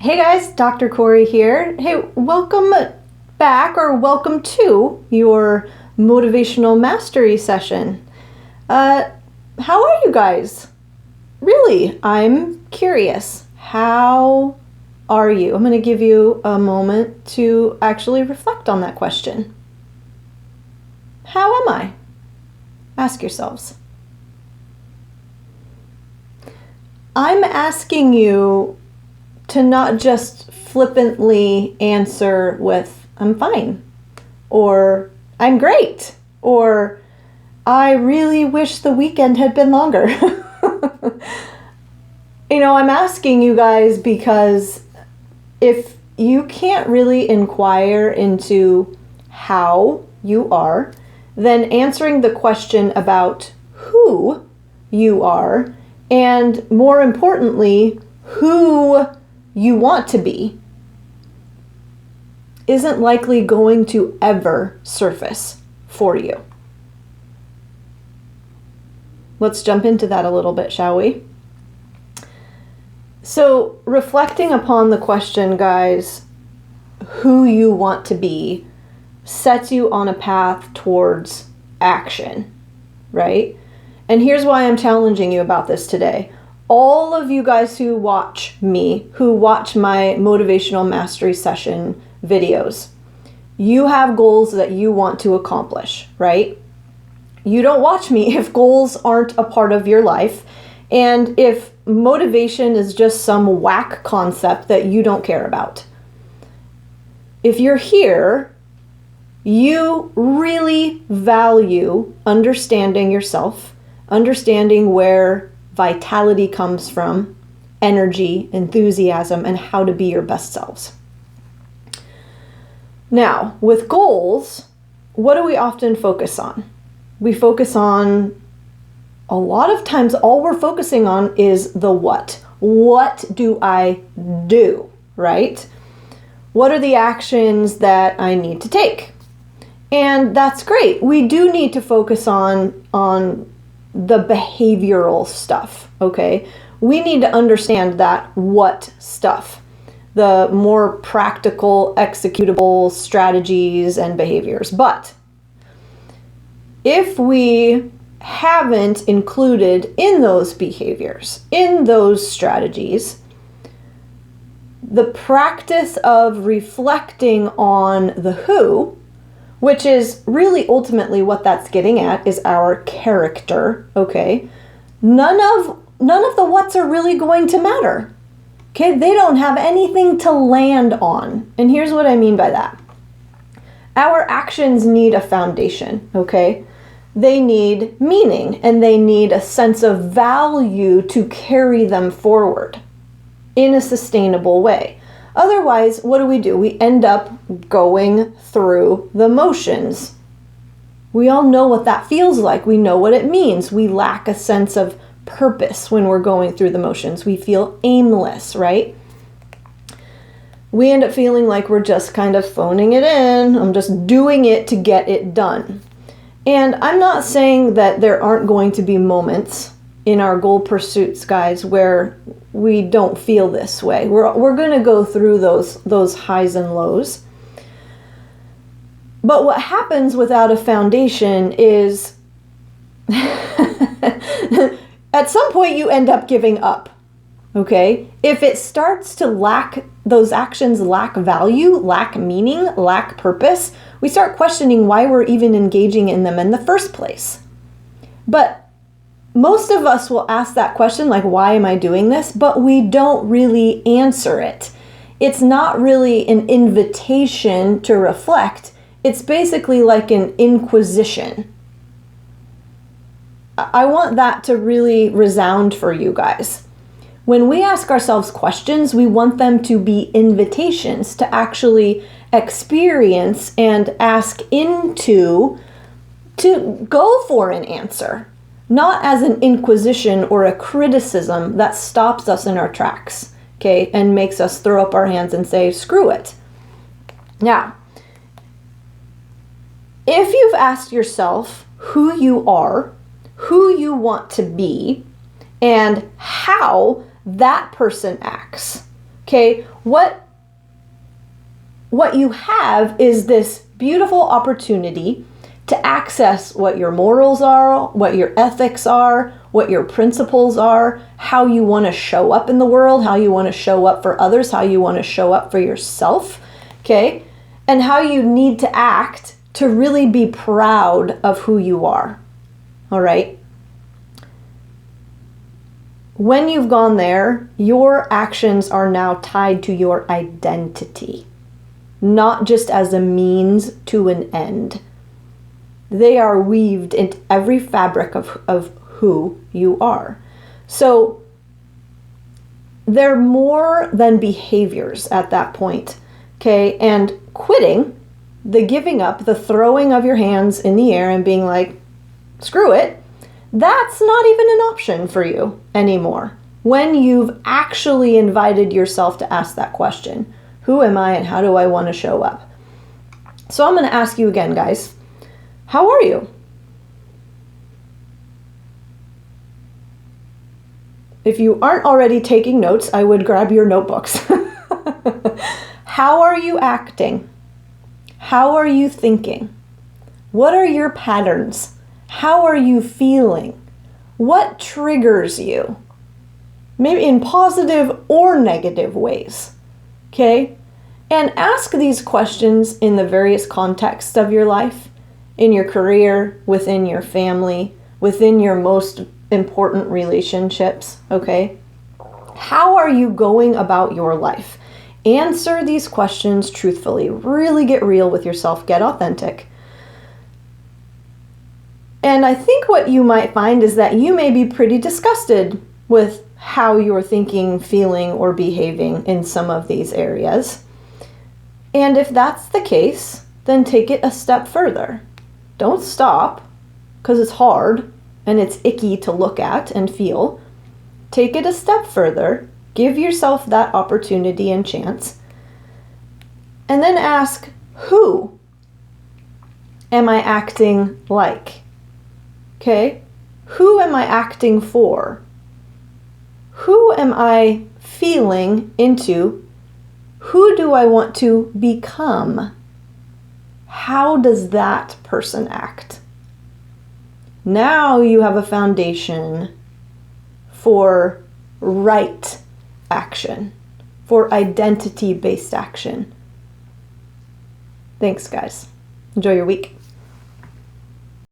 Hey guys, Dr. Corey here. Hey, welcome back or welcome to your motivational mastery session. How are you guys? Really, I'm curious. How are you? I'm going to give you a moment to actually reflect on that question. How am I? Ask yourselves. I'm asking you to not just flippantly answer with, I'm fine, or I'm great, or I really wish the weekend had been longer. I'm asking you guys because if you can't really inquire into how you are, then answering the question about who you are, and more importantly, who you want to be, isn't likely going to ever surface for you. Let's jump into that a little bit, shall we? So, reflecting upon the question, guys, who you want to be sets you on a path towards action, right? And here's why I'm challenging you about this today. All of you guys who watch me, who watch my motivational mastery session videos, you have goals that you want to accomplish, right? You don't watch me if goals aren't a part of your life, and if motivation is just some whack concept that you don't care about. If you're here, you really value understanding yourself, understanding where vitality comes from, energy, enthusiasm, and how to be your best selves. Now, with goals, what do we often focus on? We focus on, a lot of times, all we're focusing on is the what. What do I do, right? What are the actions that I need to take? And that's great. We do need to focus on the behavioral stuff, okay? We need to understand that what stuff, the more practical, executable strategies and behaviors. But if we haven't included in those behaviors, in those strategies, the practice of reflecting on the who, which is really ultimately what that's getting at, is our character, okay? None of the whats are really going to matter, okay? They don't have anything to land on. And here's what I mean by that. Our actions need a foundation, okay? They need meaning, and they need a sense of value to carry them forward in a sustainable way. Otherwise, what do? We end up going through the motions. We all know what that feels like. We know what it means. We lack a sense of purpose when we're going through the motions. We feel aimless, right? We end up feeling like we're just kind of phoning it in. I'm just doing it to get it done. And I'm not saying that there aren't going to be moments in our goal pursuits, guys, where we don't feel this way. We're going to go through those highs and lows. But what happens without a foundation is at some point you end up giving up. Okay? If it starts to lack, those actions lack value, lack meaning, lack purpose, we start questioning why we're even engaging in them in the first place. But most of us will ask that question, like, why am I doing this? But we don't really answer it. It's not really an invitation to reflect. It's basically like an inquisition. I want that to really resound for you guys. When we ask ourselves questions, we want them to be invitations to actually experience and ask into, to go for an answer. Not as an inquisition or a criticism that stops us in our tracks, okay, and makes us throw up our hands and say, screw it. Now, if you've asked yourself who you are, who you want to be, and how that person acts, Okay, what you have is this beautiful opportunity to access what your morals are, what your ethics are, what your principles are, how you want to show up in the world, how you want to show up for others, how you want to show up for yourself, okay? And how you need to act to really be proud of who you are, all right? When you've gone there, your actions are now tied to your identity, not just as a means to an end. They are weaved into every fabric of who you are. So they're more than behaviors at that point, okay? And quitting, the giving up, the throwing of your hands in the air and being like, screw it, that's not even an option for you anymore. When you've actually invited yourself to ask that question, who am I and how do I want to show up? So I'm going to ask you again, guys. How are you? If you aren't already taking notes, I would grab your notebooks. How are you acting? How are you thinking? What are your patterns? How are you feeling? What triggers you? Maybe in positive or negative ways. Okay? And ask these questions in the various contexts of your life. In your career, within your family, within your most important relationships, okay? How are you going about your life? Answer these questions truthfully. Really get real with yourself. Get authentic. And I think what you might find is that you may be pretty disgusted with how you're thinking, feeling, or behaving in some of these areas. And if that's the case, then take it a step further. Don't stop, because it's hard and it's icky to look at and feel. Take it a step further. Give yourself that opportunity and chance. And then ask, who am I acting like? Okay? Who am I acting for? Who am I feeling into? Who do I want to become? How does that person act? Now you have a foundation for right action, for identity-based action. Thanks, guys. Enjoy your week.